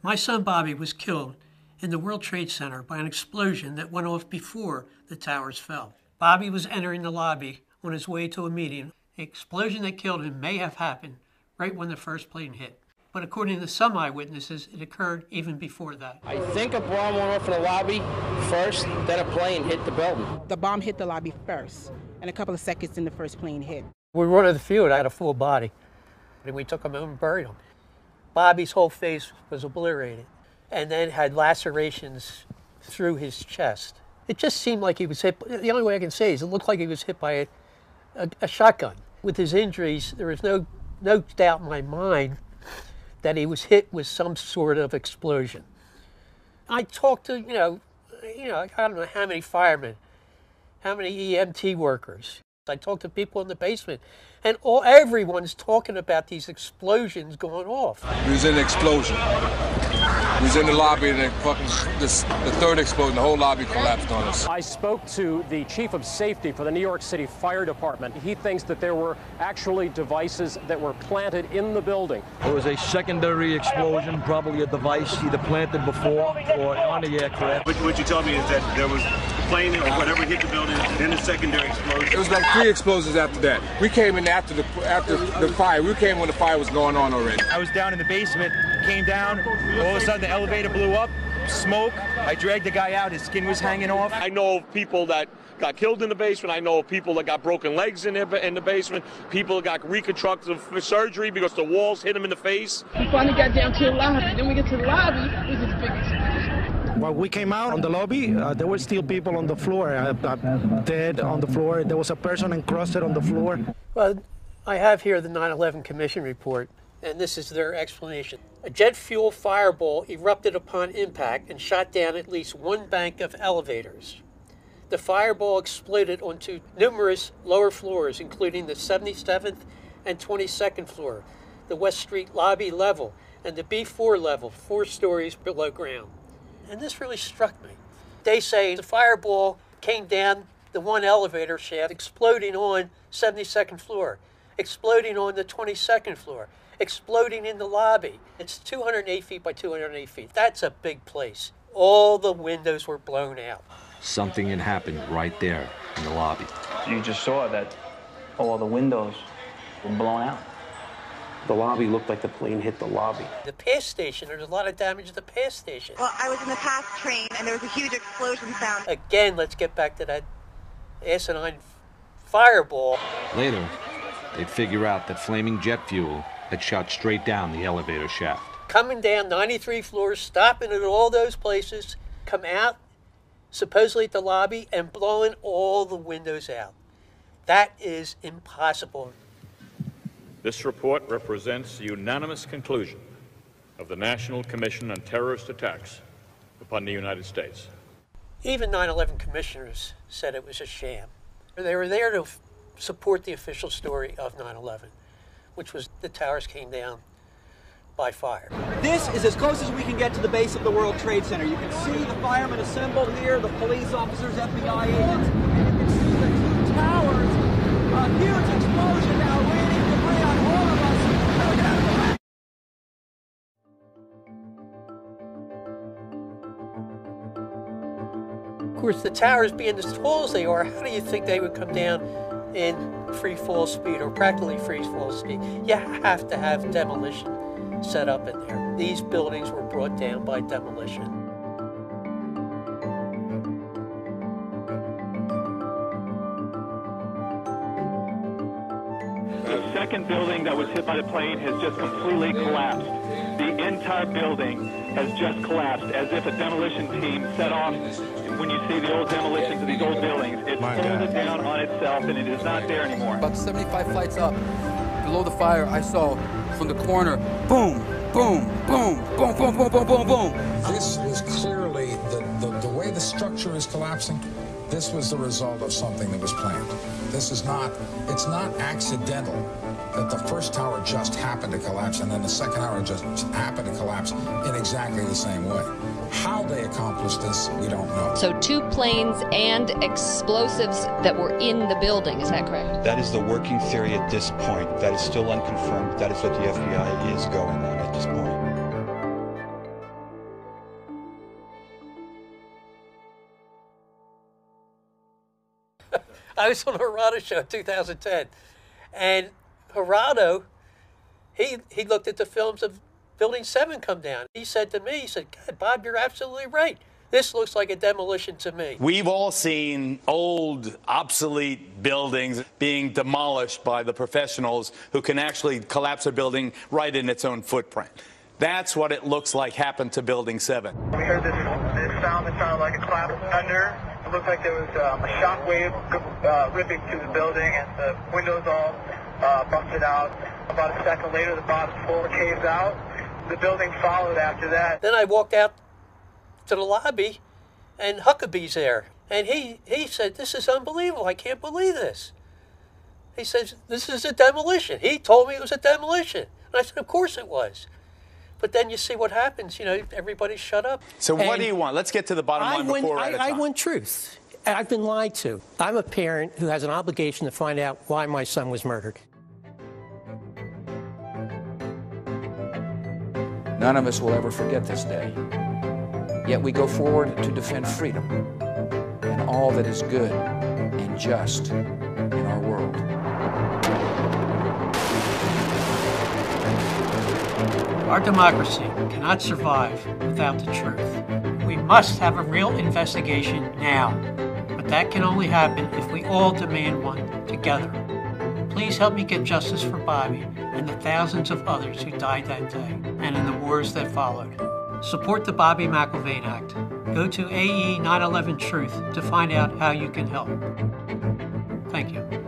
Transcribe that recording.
My son Bobby was killed in the World Trade Center by an explosion that went off before the towers fell. Bobby was entering the lobby on his way to a meeting. The explosion that killed him may have happened right when the first plane hit. But according to some eyewitnesses, it occurred even before that. I think a bomb went off in the lobby first, then a plane hit the building. The bomb hit the lobby first, and a couple of seconds then the first plane hit. We were one of the few that had a full body, and we took him home and buried him. Bobby's whole face was obliterated, and then had lacerations through his chest. It just seemed like he was hit. The only way I can say is it looked like he was hit by a shotgun. With his injuries, there was no doubt in my mind that he was hit with some sort of explosion. I talked to, I don't know how many firemen, how many EMT workers. I talked to people in the basement, and everyone's talking about these explosions going off. It was an explosion. He was in the lobby, and the third explosion, the whole lobby collapsed on us. I spoke to the chief of safety for the New York City Fire Department. He thinks that there were actually devices that were planted in the building. There was a secondary explosion, probably a device either planted before or on the aircraft. What you told me is that there was a plane or whatever hit the building, then a secondary explosion. It was like 3 explosions after that. We came in after the fire. We came when the fire was going on already. I was down in the basement, came down, all of a sudden the elevator blew up, smoke. I dragged the guy out, his skin was hanging off. I know of people that got killed in the basement. I know of people that got broken legs in the basement. People that got reconstructive surgery because the walls hit them in the face. We finally got down to the lobby. Then we get to the lobby, it was this big explosion. When we came out on the lobby, there were still people on the floor, dead on the floor. There was a person encrusted on the floor. Well, I have here the 9/11 Commission report, and this is their explanation. A jet fuel fireball erupted upon impact and shot down at least one bank of elevators. The fireball exploded onto numerous lower floors, including the 77th and 22nd floor, the West Street lobby level, and the B4 level, 4 stories below ground. And this really struck me. They say the fireball came down the one elevator shaft, exploding on 72nd floor, exploding on the 22nd floor, exploding in the lobby. It's 208 feet by 208 feet. That's a big place. All the windows were blown out. Something had happened right there in the lobby. You just saw that all the windows were blown out. The lobby looked like the plane hit the lobby. The pass station, there's a lot of damage to the pass station. Well, I was in the pass train, and there was a huge explosion sound. Again, let's get back to that asinine fireball. Later, they'd figure out that flaming jet fuel had shot straight down the elevator shaft. Coming down 93 floors, stopping at all those places, come out, supposedly at the lobby, and blowing all the windows out. That is impossible. This report represents the unanimous conclusion of the National Commission on Terrorist Attacks upon the United States. Even 9/11 commissioners said it was a sham. They were there to support the official story of 9/11, which was the towers came down by fire. This is as close as we can get to the base of the World Trade Center. You can see the firemen assembled here, the police officers, FBI agents, and you can see the 2 towers. A huge explosion now raining debris on all of us. Of course, the towers being as tall as they are, how do you think they would come down in free fall speed or practically free fall speed? You have to have demolition set up in there. These buildings were brought down by demolition. The second building that was hit by the plane has just completely collapsed. The entire building has just collapsed, as if a demolition team set off. When you see the old demolitions of these old buildings, it's folded down on itself, and it is not there anymore. About 75 flights up, below the fire, I saw from the corner, boom, boom, boom, boom, boom, boom, boom, boom, boom. This was clearly, the way the structure is collapsing, this was the result of something that was planned. This is not, it's not accidental that the first tower just happened to collapse and then the second tower just happened to collapse in exactly the same way. How they accomplished this, we don't know. So 2 planes and explosives that were in the building, is that correct? That is the working theory at this point. That is still unconfirmed. That is what the FBI is going on at this point. I was on the Gerardo show in 2010, and Gerardo, he looked at the films of Building 7 come down. He said to me, he said, God, Bob, you're absolutely right. This looks like a demolition to me. We've all seen old, obsolete buildings being demolished by the professionals who can actually collapse a building right in its own footprint. That's what it looks like happened to Building 7. We heard this sound that sounded like a clap of thunder. It looked like there was a shock wave ripping through the building, and the windows all busted out. About a second later, the bottom floor caves out. The building followed after that. Then I walked out to the lobby, and Huckabee's there. And he said, this is unbelievable. I can't believe this. He says, this is a demolition. He told me it was a demolition. And I said, of course it was. But then you see what happens. You know, everybody shut up. So what do you want? Let's get to the bottom line before we're out of time. I want truth. I've been lied to. I'm a parent who has an obligation to find out why my son was murdered. None of us will ever forget this day. Yet we go forward to defend freedom and all that is good and just in our world. Our democracy cannot survive without the truth. We must have a real investigation now, but that can only happen if we all demand one together. Please help me get justice for Bobby and the thousands of others who died that day and in the wars that followed. Support the Bobby McIlvaine Act. Go to AE 9/11 Truth to find out how you can help. Thank you.